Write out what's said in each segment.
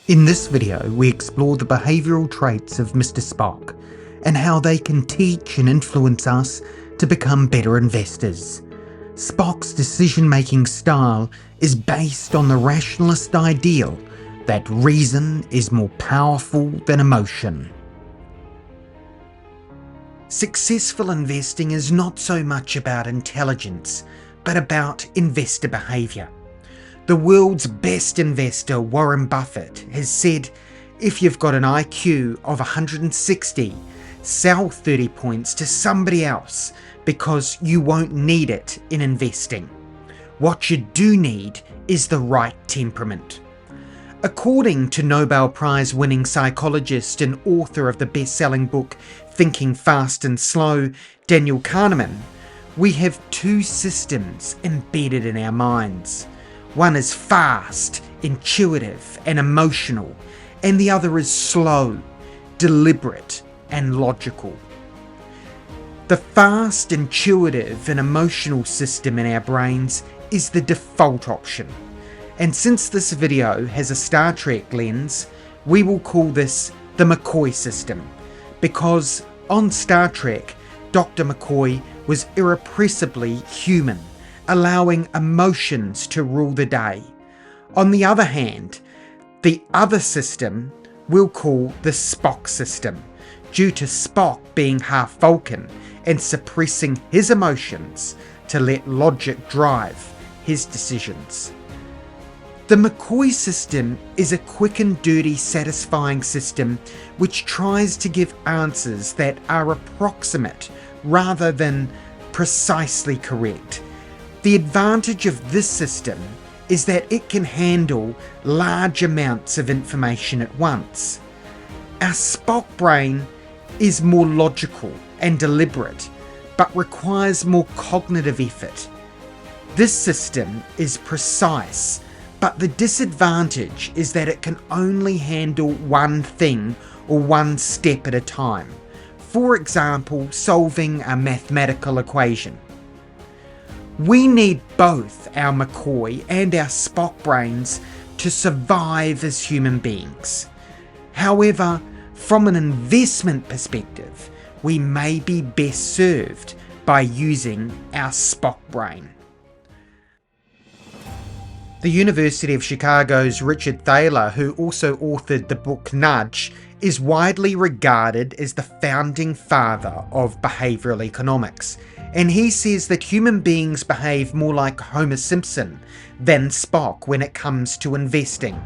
In this video, we explore the behavioural traits of Mr. Spock and how they can teach and influence us to become better investors. Spock's decision-making style is based on the rationalist ideal that reason is more powerful than emotion. Successful investing is not so much about intelligence, but about investor behaviour. The world's best investor, Warren Buffett, has said, if you've got an IQ of 160, sell 30 points to somebody else because you won't need it in investing. What you do need is the right temperament. According to Nobel Prize winning psychologist and author of the best-selling book Thinking Fast and Slow, Daniel Kahneman, we have two systems embedded in our minds. One is fast, intuitive and emotional, and the other is slow, deliberate and logical. The fast, intuitive and emotional system in our brains is the default option. And since this video has a Star Trek lens, we will call this the McCoy system, because on Star Trek, Dr. McCoy was irrepressibly human, allowing emotions to rule the day. On the other hand, the other system we'll call the Spock system, due to Spock being half Vulcan and suppressing his emotions to let logic drive his decisions. The McCoy system is a quick and dirty satisfying system which tries to give answers that are approximate rather than precisely correct. The advantage of this system is that it can handle large amounts of information at once. Our Spock brain is more logical and deliberate, but requires more cognitive effort. This system is precise, but the disadvantage is that it can only handle one thing or one step at a time. For example, solving a mathematical equation. We need both our McCoy and our Spock brains to survive as human beings. However, from an investment perspective, we may be best served by using our Spock brain. The University of Chicago's Richard Thaler, who also authored the book Nudge, is widely regarded as the founding father of behavioural economics, and he says that human beings behave more like Homer Simpson than Spock when it comes to investing.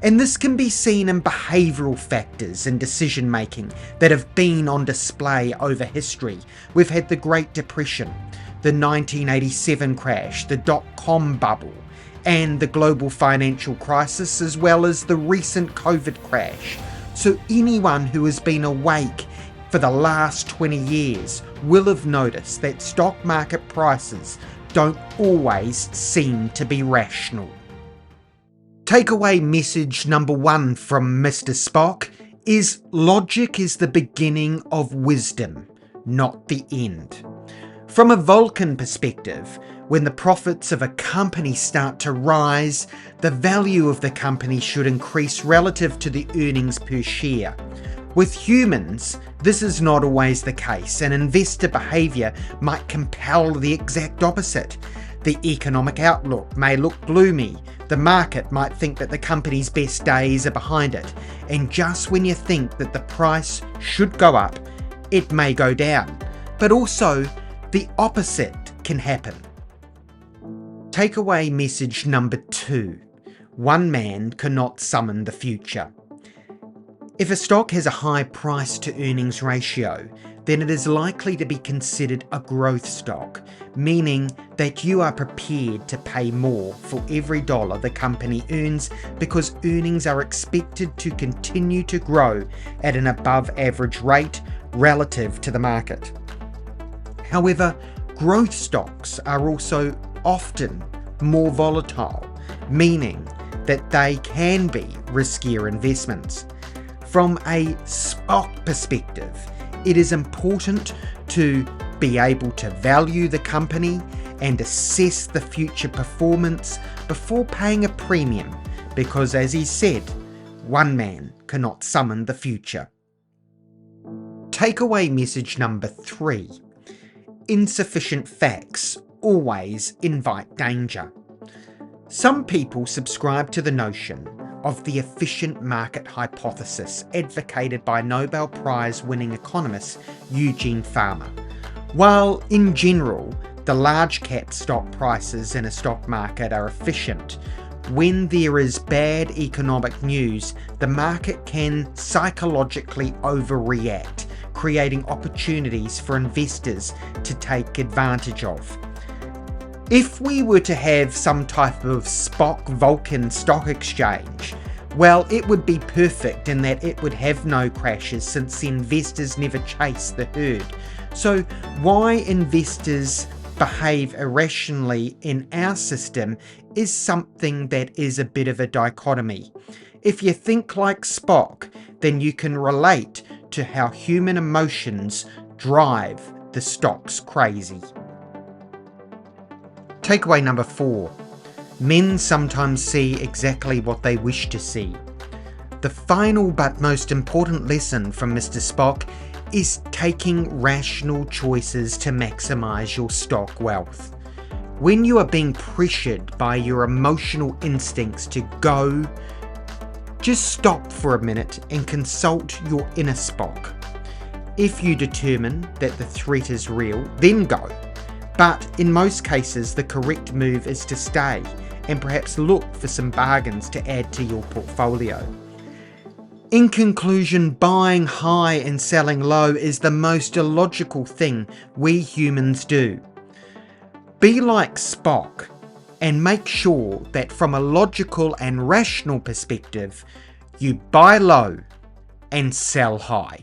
And this can be seen in behavioural factors and decision making that have been on display over history. We've had the Great Depression, the 1987 crash, the dot-com bubble, and the global financial crisis, as well as the recent COVID crash. So anyone who has been awake for the last 20 years will have noticed that stock market prices don't always seem to be rational. Takeaway message number one from Mr. Spock is logic is the beginning of wisdom, not the end. From a Vulcan perspective, when the profits of a company start to rise, the value of the company should increase relative to the earnings per share. With humans, this is not always the case, and investor behaviour might compel the exact opposite. The economic outlook may look gloomy, the market might think that the company's best days are behind it, and just when you think that the price should go up, it may go down. But also, the opposite can happen. Takeaway message number two: one man cannot summon the future. If a stock has a high price to earnings ratio, then it is likely to be considered a growth stock, meaning that you are prepared to pay more for every dollar the company earns because earnings are expected to continue to grow at an above average rate relative to the market. However, growth stocks are also often more volatile, meaning that they can be riskier investments. From a Spock perspective, it is important to be able to value the company and assess the future performance before paying a premium, because as he said, one man cannot summon the future. Takeaway message number 3. Insufficient facts always invite danger. Some people subscribe to the notion of the efficient market hypothesis advocated by Nobel Prize winning economist Eugene Fama. While in general the large cap stock prices in a stock market are efficient, when there is bad economic news, the market can psychologically overreact, creating opportunities for investors to take advantage of. If we were to have some type of Spock Vulcan stock exchange, well, it would be perfect in that it would have no crashes since the investors never chase the herd. So why investors behave irrationally in our system is something that is a bit of a dichotomy. If you think like Spock, then you can relate to how human emotions drive the stocks crazy. Takeaway number 4. Men sometimes see exactly what they wish to see. The final but most important lesson from Mr. Spock is taking rational choices to maximize your stock wealth. When you are being pressured by your emotional instincts to go, just stop for a minute and consult your inner Spock. If you determine that the threat is real, then go. But in most cases, the correct move is to stay and perhaps look for some bargains to add to your portfolio. In conclusion, buying high and selling low is the most illogical thing we humans do. Be like Spock and make sure that from a logical and rational perspective, you buy low and sell high.